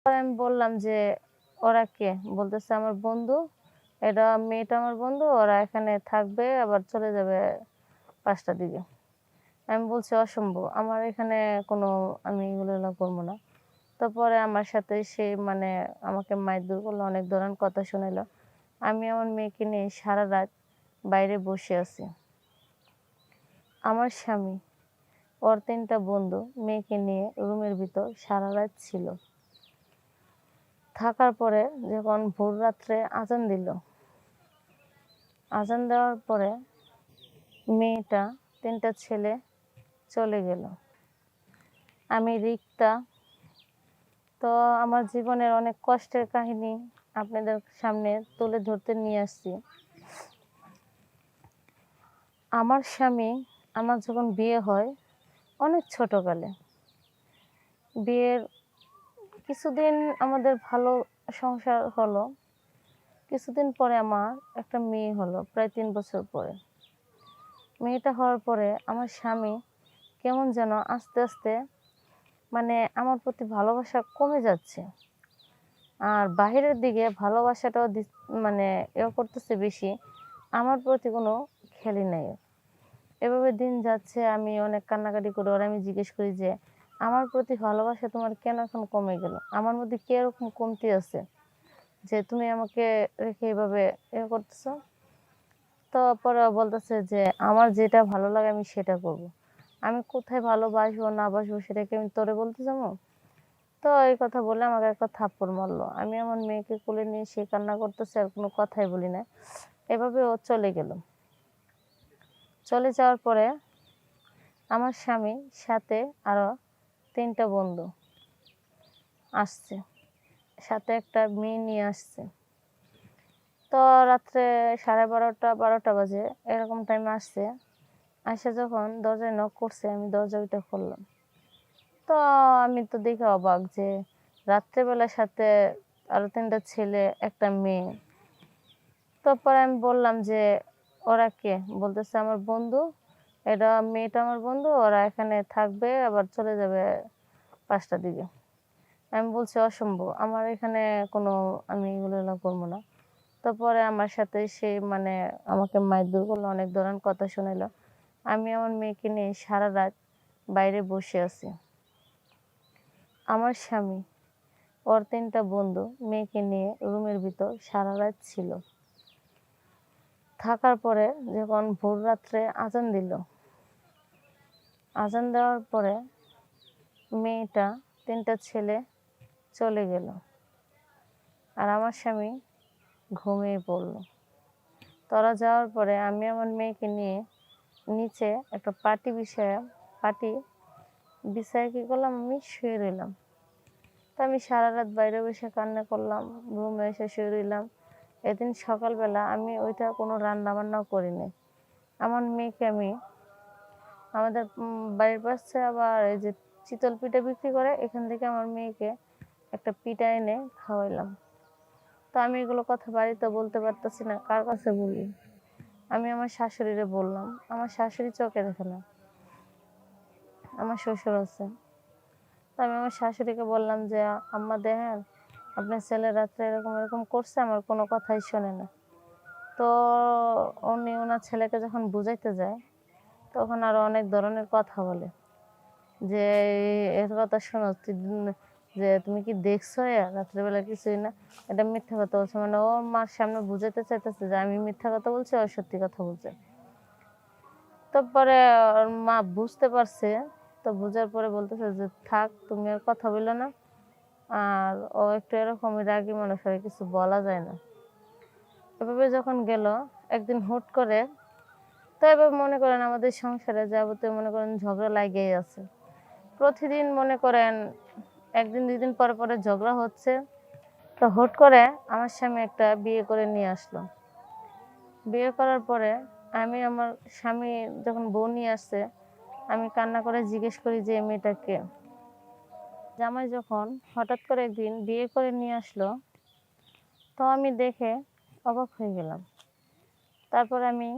পরে আমি বললাম যে, "ওরা কে?" বলতেছে, "আমার বন্ধু। এটা মেয়েটা আমার বন্ধু। ওরা এখানে থাকবে আবার চলে যাবে ৫ টার দিকে।" আমি বলছি, "অসম্ভব। আমার এখানে কোনো আমি এগুলো করব না।" তো পরে আমার সাথে সে মানে আমাকে মারধর করলো, অনেক ধরনের কথা শোনাইলো। আমি আমার মেয়েকে নিয়ে সারারাত বাইরে বসে আছি। আমার স্বামী, ওর ৩ টা বন্ধু মেয়েকে নিয়ে রুমের ভিতর সারারাত ছিল। থাকার পরে যখন ভোর রাত্রে আজান দিল, আজান দেওয়ার পরে মেয়েটা ৩ টা ছেলে চলে গেল। আমি রিক্তা। তো আমার জীবনের অনেক কষ্টের কাহিনী আপনাদের সামনে তুলে ধরতে নিয়ে আসছি। আমার স্বামী, আমার যখন বিয়ে হয় অনেক ছোটকালে। বিয়ের কিছুদিন আমাদের ভালো সংসার হলো। কিছুদিন পরে আমার একটা মেয়ে হলো, প্রায় ৩ বছর পরে। মেয়েটা হওয়ার পরে আমার স্বামী কেমন যেন আস্তে, আস্তে মানে আমার প্রতি ভালোবাসা কমে যাচ্ছে। আর বাহিরের দিকে ভালোবাসাটাও মানে করতেছে বেশি। আমার প্রতি কোনো খেয়ালই নাই ওর। এভাবে দিন যাচ্ছে, আমি অনেক কান্নাকাটি করি। ওরে আমি জিজ্ঞেস করি যে, "আমার প্রতি ভালোবাসা তোমার কেন এখন কমে গেল? আমার মধ্যে কি এরকম কমতি আছে যে তুমি আমাকে রেখে এভাবে করতেছো?" তো পরে ও বলতেছে যে, "আমার যেটা ভালো লাগে আমি সেটা করব। আমি কোথায় ভালোবাসবো না বাসবো সেটা কি আমি তোরে বলতে যাবো?" তো এই কথা বলে আমাকে একটা থাপ্পড় মারলো। আমি আমার মেয়েকে কোলে নিয়ে সে কান্না করতেছে, আর কোনো কথাই বলি না। এভাবে ও চলে গেল। চলে যাওয়ার পরে আমার স্বামীর সাথে আরো ৩ টা বন্ধু আসছে। সাথে একটা মেয়ে নিয়ে আসছে। তো রাত্রে ১২:৩০ বাজে এরকম টাইমে আসছে। আইসা যখন দরজায় নক করছে, আমি দরজা ওইটা খুললাম। তো আমি তো দেখে অবাক যে রাত্রেবেলার সাথে আরো ৩ টা ছেলে, একটা মেয়ে। তো পরে আমি বললাম যে, "ওরা কে?" বলতেছে, "আমার বন্ধু। এটা মেয়েটা আমার বন্ধু। ওরা এখানে থাকবে আবার চলে যাবে ৫ টার দিকে।" আমি বলছি, "অসম্ভব। আমার এখানে কোনো আমি এগুলো করব না।" তো পরে আমার সাথে সে মানে আমাকে মারধর করলো, অনেক ধরনের কথা শোনাইলো। আমি আমার মেয়েকে নিয়ে সারারাত বাইরে বসে আছি। আমার স্বামী, ওর ৩ টা বন্ধু মেয়েকে নিয়ে রুমের ভিতর সারারাত ছিল। থাকার পরে যখন ভোর রাত্রে আজান দিল, আজান দেওয়ার পরে মেয়েটা ৩ টা ছেলে চলে গেল। আর আমার স্বামী ঘুমিয়ে পড়ল। তারা যাওয়ার পরে আমি আমার মেয়েকে নিয়ে নিচে একটা পাটি বিছায় কি করলাম, আমি শুয়ে রইলাম। তো আমি সারারাত বাইরে বসে কান্না করলাম, রুমে এসে শুয়ে রইলাম। এদিন সকালবেলা আমি ওইটা কোনো রান্নাবান্নাও করিনি। আমার মেয়েকে আমি আমাদের বাড়ির পাশে আবার এই যে চিতল পিঠা বিক্রি করে, এখান থেকে আমার মেয়েকে একটা পিঠা এনে খাওয়াইলাম। তো আমি এগুলো কথা বাড়িতে বলতে পারতেছি না, কার কাছে বলি? আমি আমার শাশুড়িরে বললাম। আমার শাশুড়ি চোখে দেখে না, আমার শ্বশুর আছে। তো আমি আমার শাশুড়িকে বললাম যে, "আম্মা দেখেন, আপনার ছেলে রাত্রে এরকম এরকম করছে, আমার কোনো কথাই শোনে না।" তো উনি ওনার ছেলেকে যখন বুঝাইতে যায়, তখন আরো অনেক ধরনের কথা বলে যে, "এর কথা শোনো, যে তুমি কি দেখছো রাত্রেবেলা কিছুই না, এটা মিথ্যা কথা বলছে।" মানে ও মার সামনে বুঝাইতে চাইতেছে যে আমি মিথ্যা কথা বলছি, ও সত্যি কথা বলছে। তারপরে ওর মা বুঝতে পারছে। তো বুঝার পরে বলতেছে যে, "থাক, তুমি আর কথা বললো না।" আর ও একটু এরকমই রাগী মানুষ, আর কিছু বলা যায় না। এভাবে যখন গেল, একদিন হুট করে, তো এবার মনে করেন আমাদের সংসারে যাবতীয় মনে করেন ঝগড়া লাগেই আছে। প্রতিদিন মনে করেন ১ দিন ২ দিন পরে, পরে ঝগড়া হচ্ছে। তো হুট করে আমার স্বামী একটা বিয়ে করে নিয়ে আসলো। বিয়ে করার পরে আমি আমার স্বামী যখন বউ নিয়ে আসছে, আমি কান্না করে জিজ্ঞেস করি যে, "এই মেয়েটা কে?" জামাই যখন হঠাৎ করে একদিন বিয়ে করে নিয়ে আসলো, তো আমি দেখে অবাক হয়ে গেলাম। তারপর আমি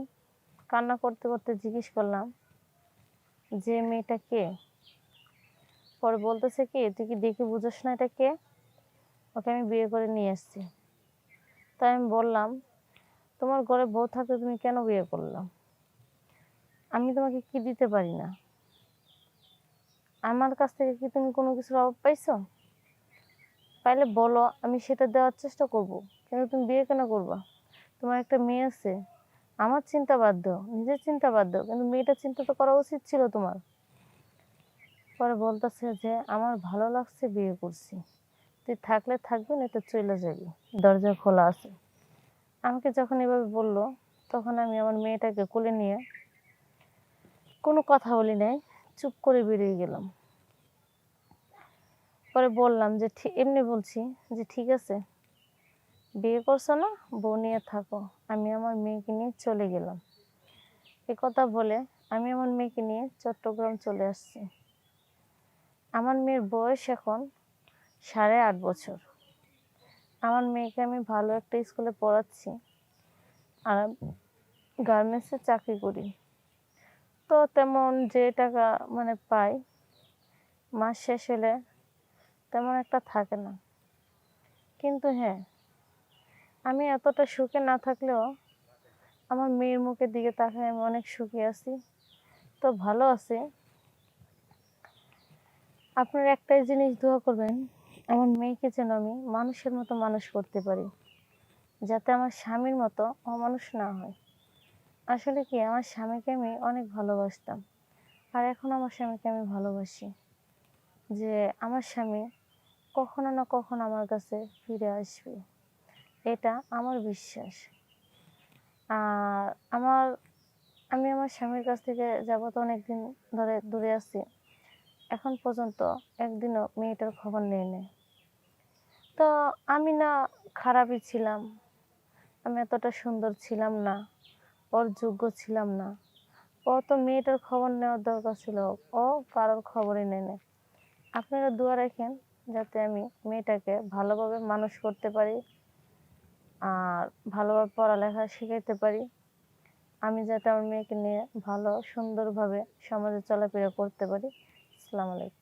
কান্না করতে, করতে জিজ্ঞেস করলাম যে, "মেয়েটা কে?" পরে বলতেছে কি, "তুই কি দেখে বুঝোস না এটা কে?" ওকে আমি বিয়ে করে নিয়ে এসেছি। তাই আমি বললাম, তোমার ঘরে বউ থাকতে তুমি কেন বিয়ে করলাম? আমি তোমাকে কি দিতে পারি না? আমার কাছ থেকে কি তুমি কোনো কিছুর অভাব পাইছো? পাইলে বলো, আমি সেটা দেওয়ার চেষ্টা করব। কিন্তু তুমি বিয়ে কেন করবা? তোমার একটা মেয়ে আছে। আমার চিন্তা বাদ দাও, নিজের চিন্তা বাদ দাও, কিন্তু মেয়েটার চিন্তা তো করা উচিত ছিল তোমার। পরে বলতেছে যে আমার ভালো লাগছে বিয়ে করছি, তুই থাকলে থাকবি, না তো চলে যাবি, দরজা খোলা আছে। আমাকে যখন এভাবে বললো, তখন আমি আমার মেয়েটাকে কোলে নিয়ে কোনো কথা বলি নাই, চুপ করে বেরিয়ে গেলাম। পরে বললাম যে এমনি বলছি যে ঠিক আছে, বিয়ে করছো না, বউ নিয়ে থাকো, আমি আমার মেয়েকে নিয়ে চলে গেলাম। এ কথা বলে আমি আমার মেয়েকে নিয়ে চট্টগ্রাম চলে আসছি। আমার মেয়ের বয়স এখন 8.5 বছর। আমার মেয়েকে আমি ভালো একটা স্কুলে পড়াচ্ছি, আর গার্মেন্টসে চাকরি করি। তো তেমন যে টাকা মানে পাই, মাস শেষ হলে তেমন একটা থাকে না। কিন্তু হ্যাঁ, আমি এতটা সুখে না থাকলেও আমার মেয়ের মুখের দিকে তাকায় আমি অনেক সুখে আছি, তো ভালো আছি। আপনার একটাই জিনিস দোয়া করবেন, আমার মেয়েকে যেন আমি মানুষের মতো মানুষ করতে পারি, যাতে আমার স্বামীর মতো অমানুষ না হয়। আসলে কি, আমার স্বামীকে আমি অনেক ভালোবাসতাম, আর এখন আমার স্বামীকে আমি ভালোবাসি, যে আমার স্বামী কখনো না কখনো আমার কাছে ফিরে আসবে, এটা আমার বিশ্বাস। আর আমি আমার স্বামীর কাছ থেকে যাবত অনেকদিন ধরে দূরে আছি, এখন পর্যন্ত একদিনও মেয়েটার খবর নেই নেই। তো আমি না খারাপই ছিলাম, আমি এতটা সুন্দর ছিলাম না, ওর যোগ্য ছিলাম না। ও তো মেয়েটার খবর নেওয়ার দরকার ছিল, ও কারোর খবরই নেয় না। আপনারা দোয়া রাখেন যাতে আমি মেয়েটাকে ভালোভাবে মানুষ করতে পারি, আর ভালোভাবে পড়ালেখা শিখাইতে পারি। আমি যাতে আমার মেয়েকে নিয়ে ভালো সুন্দরভাবে সমাজে চলাফেরা করতে পারি। আসসালামু আলাইকুম।